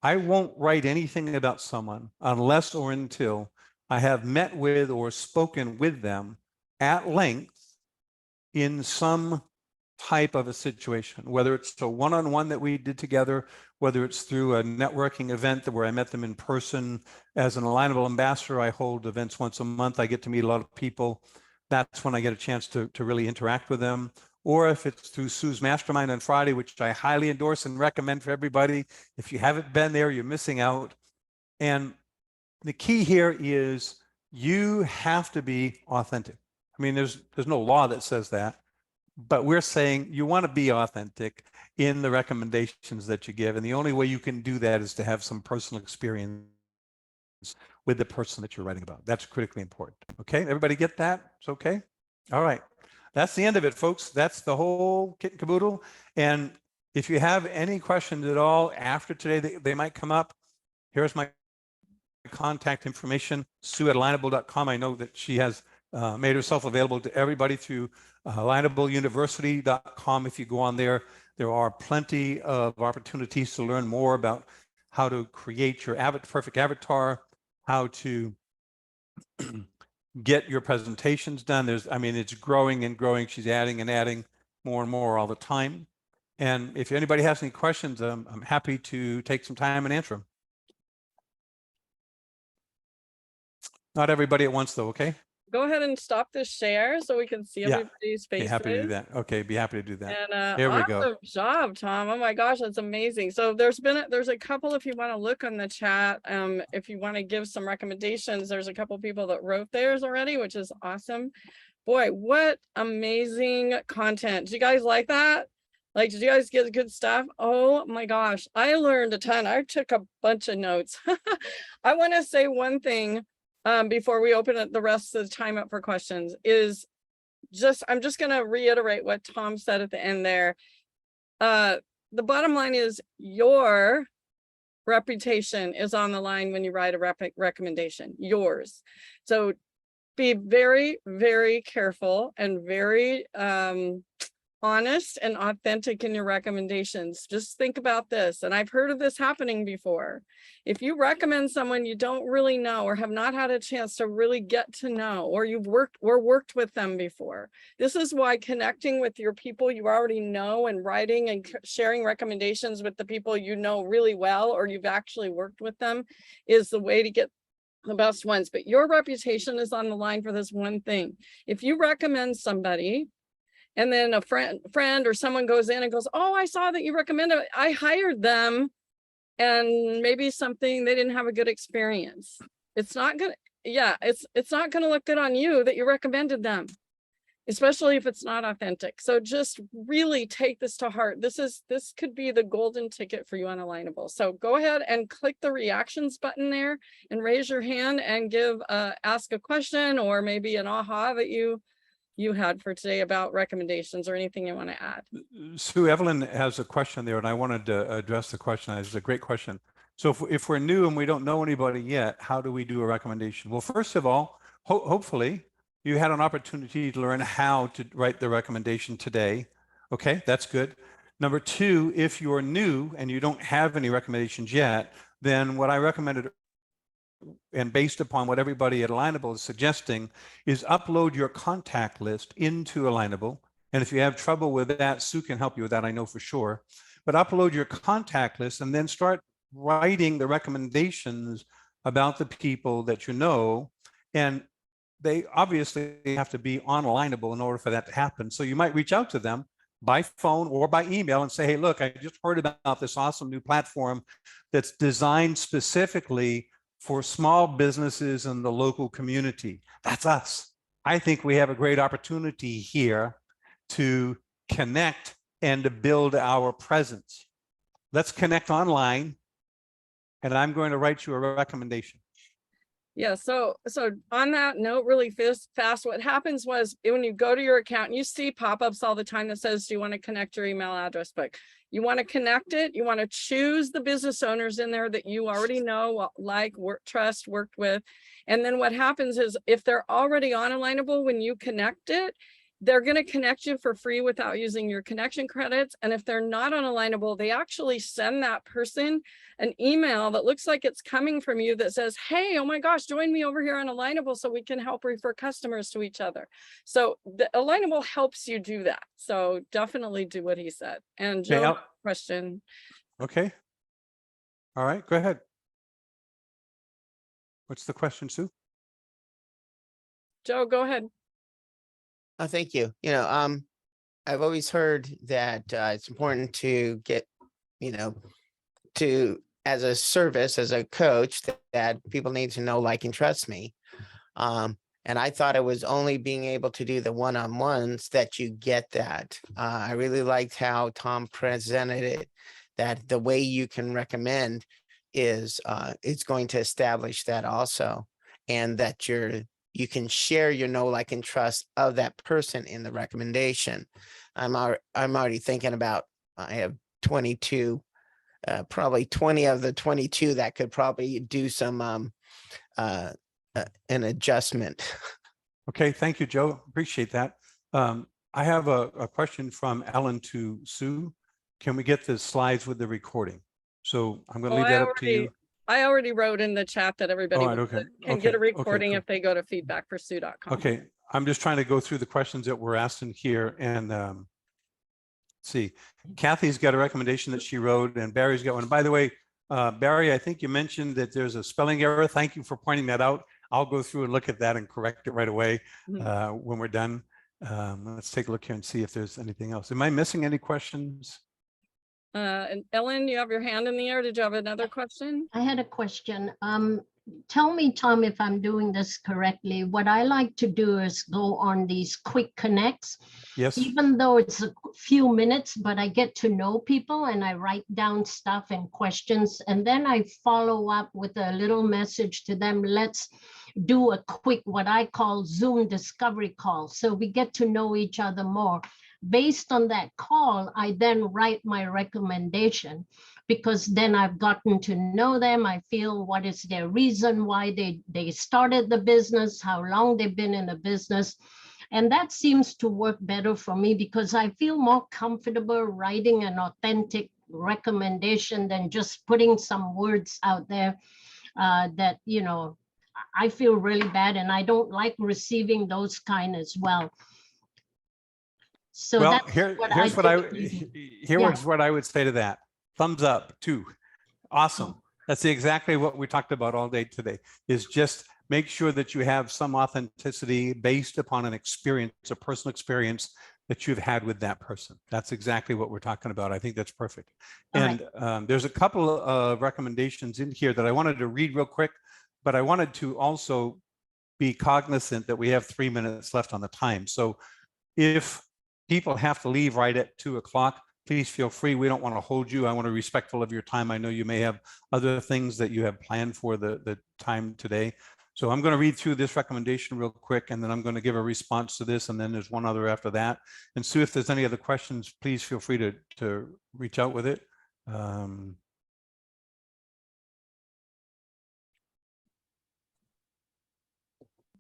I won't write anything about someone unless or until I have met with or spoken with them at length in some type of a situation, whether it's a one-on-one that we did together, whether it's through a networking event where I met them in person. As an Alignable ambassador, I hold events once a month. I get to meet a lot of people. That's when I get a chance to really interact with them. Or if it's through Sue's Mastermind on Friday, which I highly endorse and recommend for everybody. If you haven't been there, you're missing out. And the key here is you have to be authentic. I mean, there's no law that says that, but we're saying you want to be authentic in the recommendations that you give. And the only way you can do that is to have some personal experience with the person that you're writing about. That's critically important. Okay, everybody get that? It's okay? All right. That's the end of it, folks. That's the whole kit and caboodle. And if you have any questions at all after today, they might come up. Here's my contact information, sue@alignable.com. I know that she has made herself available to everybody through alignableuniversity.com. If you go on there, there are plenty of opportunities to learn more about how to create your perfect avatar, how to get your presentations done. It's growing and growing. She's adding and adding more and more all the time. And if anybody has any questions, I'm happy to take some time and answer them. Not everybody at once, though, okay? go ahead and stop the share so we can see Yeah. everybody's Be faces. happy to do that. Okay, be happy to do that. And There we go. awesome job, Tom. Oh my gosh, that's amazing. So there's a couple, if you want to look on the chat, if you want to give some recommendations, there's a couple people that wrote theirs already, which is awesome. Boy, what amazing content. Did you guys like that? Like, did you guys get good stuff? Oh my gosh, I learned a ton. I took a bunch of notes. I want to say one thing before we open up the rest of the time up for questions is I'm just going to reiterate what Tom said at the end there. The bottom line is your reputation is on the line when you write a recommendation, yours. So be very, very careful and very honest and authentic in your recommendations. Just think about this. And I've heard of this happening before. If you recommend someone you don't really know or have not had a chance to really get to know, or you've worked with them before, this is why connecting with your people you already know and writing and sharing recommendations with the people you know really well, or you've actually worked with them, is the way to get the best ones. But your reputation is on the line for this one thing. If you recommend somebody and then a friend or someone goes in and goes, oh, I saw that you recommended it, I hired them, and maybe something they didn't have a good experience, it's not gonna, it's not gonna look good on you that you recommended them, especially if it's not authentic. So just really take this to heart. This could be the golden ticket for you on Alignable. So go ahead and click the reactions button there and raise your hand and ask a question, or maybe an aha that you had for today about recommendations, or anything you want to add. Sue, Evelyn has a question there, and I wanted to address the question. It's a great question. So if we're new and we don't know anybody yet, how do we do a recommendation? Well, first of all, hopefully you had an opportunity to learn how to write the recommendation today. Okay, that's good. Number two, if you're new and you don't have any recommendations yet, then what I recommended, and based upon what everybody at Alignable is suggesting, is upload your contact list into Alignable. And if you have trouble with that, Sue can help you with that, I know for sure. But upload your contact list and then start writing the recommendations about the people that you know. And they obviously have to be on Alignable in order for that to happen. So you might reach out to them by phone or by email and say, hey, look, I just heard about this awesome new platform that's designed specifically for small businesses in the local community. That's us. I think we have a great opportunity here to connect and to build our presence. Let's connect online, and I'm going to write you a recommendation. Yeah, so on that note, really fast, what happens was when you go to your account, you see pop-ups all the time that says, do you want to connect your email address book? You want to connect it, you want to choose the business owners in there that you already know, like, trust, worked with. And then what happens is, if they're already on Alignable, when you connect it, they're going to connect you for free without using your connection credits. And if they're not on Alignable, they actually send that person an email that looks like it's coming from you that says, hey, oh my gosh, join me over here on Alignable so we can help refer customers to each other. So the Alignable helps you do that. So definitely do what he said. And Joe, question. Okay. All right, go ahead. What's the question, Sue? Joe, go ahead. Oh, thank you. I've always heard that it's important to get, as a service, as a coach, that people need to know, like, and trust me. And I thought it was only being able to do the one-on-ones that you get that. I really liked how Tom presented it, that the way you can recommend is it's going to establish that also, and that you can share your know, like, and trust of that person in the recommendation. I'm already thinking about, I have 22, probably 20 of the 22 that could probably do some an adjustment. Okay, thank you, Joe. Appreciate that. I have a question from Ellen to Sue. Can we get the slides with the recording? So I'm going to leave that up to you. I already wrote in the chat that everybody can get a recording if they go to feedbackforsue.com. Okay, I'm just trying to go through the questions that were asked in here, and let's see. Kathy's got a recommendation that she wrote, and Barry's got one. By the way, Barry, I think you mentioned that there's a spelling error. Thank you for pointing that out. I'll go through and look at that and correct it right away Mhm. when we're done. Let's take a look here and see if there's anything else. Am I missing any questions? And Ellen, you have your hand in the air. Did you have another question? I had a question. Tell me, Tom, if I'm doing this correctly. What I like to do is go on these quick connects, Yes. even though it's a few minutes, but I get to know people and I write down stuff and questions, and then I follow up with a little message to them. Let's do a quick, what I call Zoom discovery call. So we get to know each other more. Based on that call, I then write my recommendation, because then I've gotten to know them. I feel what is their reason why they started the business, how long they've been in the business. And that seems to work better for me, because I feel more comfortable writing an authentic recommendation than just putting some words out there that, you know, I feel really bad, and I don't like receiving those kind as well. So Well, that's here's what what I would say to that. Thumbs up, too. Awesome. That's exactly what we talked about all day today, is just make sure that you have some authenticity based upon an experience, a personal experience that you've had with that person. That's exactly what we're talking about. I think that's perfect. And there's a couple of recommendations in here that I wanted to read real quick, but I wanted to also be cognizant that we have 3 minutes left on the time. So if people have to leave right at 2 o'clock, please feel free. We don't want to hold you. I want to be respectful of your time. I know you may have other things that you have planned for the time today. So I'm going to read through this recommendation real quick, and then I'm going to give a response to this, and then there's one other after that. And Sue, if there's any other questions, please feel free to reach out with it.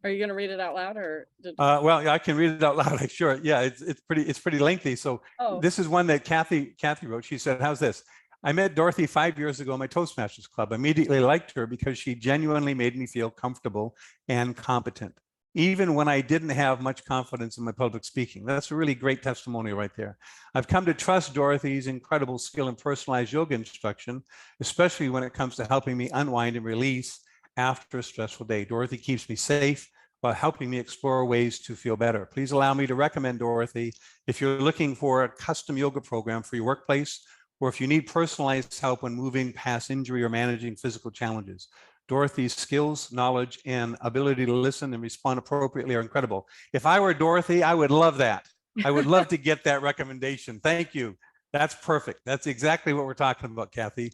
Are you going to read it out loud, or? Well, I can read it out loud. Sure. Yeah, it's pretty lengthy. So this is one that Kathy wrote. She said, "How's this? I met Dorothy 5 years ago in my Toastmasters club. I immediately liked her because she genuinely made me feel comfortable and competent, even when I didn't have much confidence in my public speaking." That's a really great testimony right there. "I've come to trust Dorothy's incredible skill in personalized yoga instruction, especially when it comes to helping me unwind and release after a stressful day. Dorothy keeps me safe while helping me explore ways to feel better. Please allow me to recommend Dorothy if you're looking for a custom yoga program for your workplace, or if you need personalized help when moving past injury or managing physical challenges. Dorothy's skills, knowledge, and ability to listen and respond appropriately are incredible." If I were Dorothy, I would love that. I would love to get that recommendation. Thank you. That's perfect. That's exactly what we're talking about, Kathy.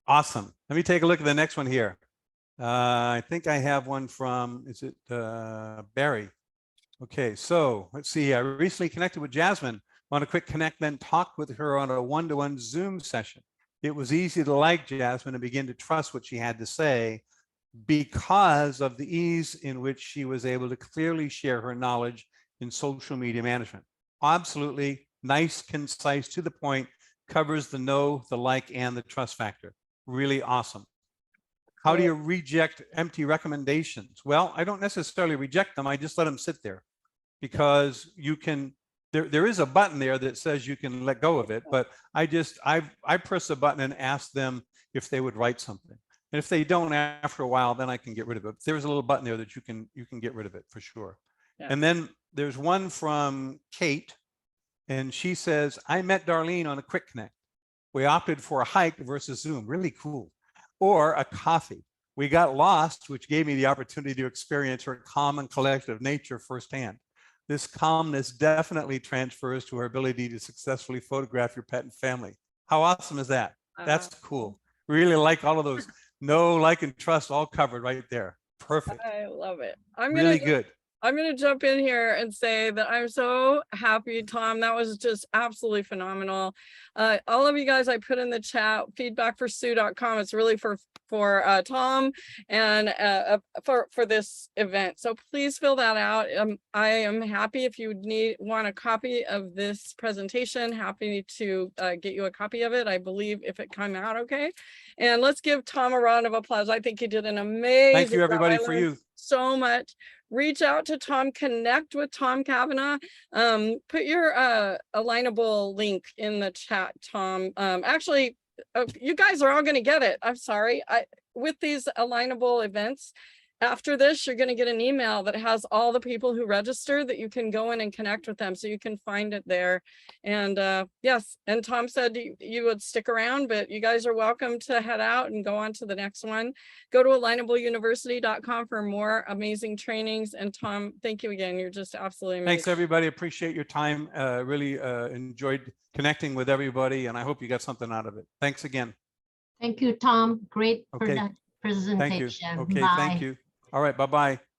Awesome. Let me take a look at the next one here. I think I have one from, is it Barry? Okay, so let's see. I recently connected with Jasmine on a quick connect, then talked with her on a one-to-one Zoom session. It was easy to like Jasmine and begin to trust what she had to say because of the ease in which she was able to clearly share her knowledge in social media management. Absolutely nice, concise, to the point, covers the know, the like, and the trust factor. Really awesome. How do you reject empty recommendations? Well, I don't necessarily reject them. I just let them sit there, because you can, there is a button there that says you can let go of it, but I press a button and ask them if they would write something. And if they don't after a while, then I can get rid of it. There's a little button there that you can get rid of it for sure. Yeah. And then there's one from Kate, and she says, "I met Darlene on a quick connect. We opted for a hike versus Zoom." Really cool. "Or a coffee. We got lost, which gave me the opportunity to experience her calm and collective nature firsthand. This calmness definitely transfers to her ability to successfully photograph your pet and family." How awesome is that? That's cool. Really like all of those. Know, like, and trust all covered right there. Perfect. I love it. Really good. I'm going to jump in here and say that I'm so happy, Tom. That was just absolutely phenomenal. All of you guys, I put in the chat feedbackforsue.com. It's really for Tom and for this event. So please fill that out. I am happy if you want a copy of this presentation, happy to get you a copy of it. I believe if it came out okay. And let's give Tom a round of applause. I think he did an amazing Thank you, everybody, for you. So much. Reach out to Tom, connect with Tom Kavanaugh. Put your Alignable link in the chat, Tom. Actually, you guys are all going to get it. I'm sorry. With these Alignable events, after this, you're going to get an email that has all the people who registered that you can go in and connect with them. So you can find it there. And yes, and Tom said you would stick around, but you guys are welcome to head out and go on to the next one. Go to alignableuniversity.com for more amazing trainings. And Tom, thank you again. You're just absolutely amazing. Thanks, everybody. Appreciate your time. Really enjoyed connecting with everybody, and I hope you got something out of it. Thanks again. Thank you, Tom. Great Okay. presentation. Thank you. Okay, Bye. thank you. All right, bye-bye.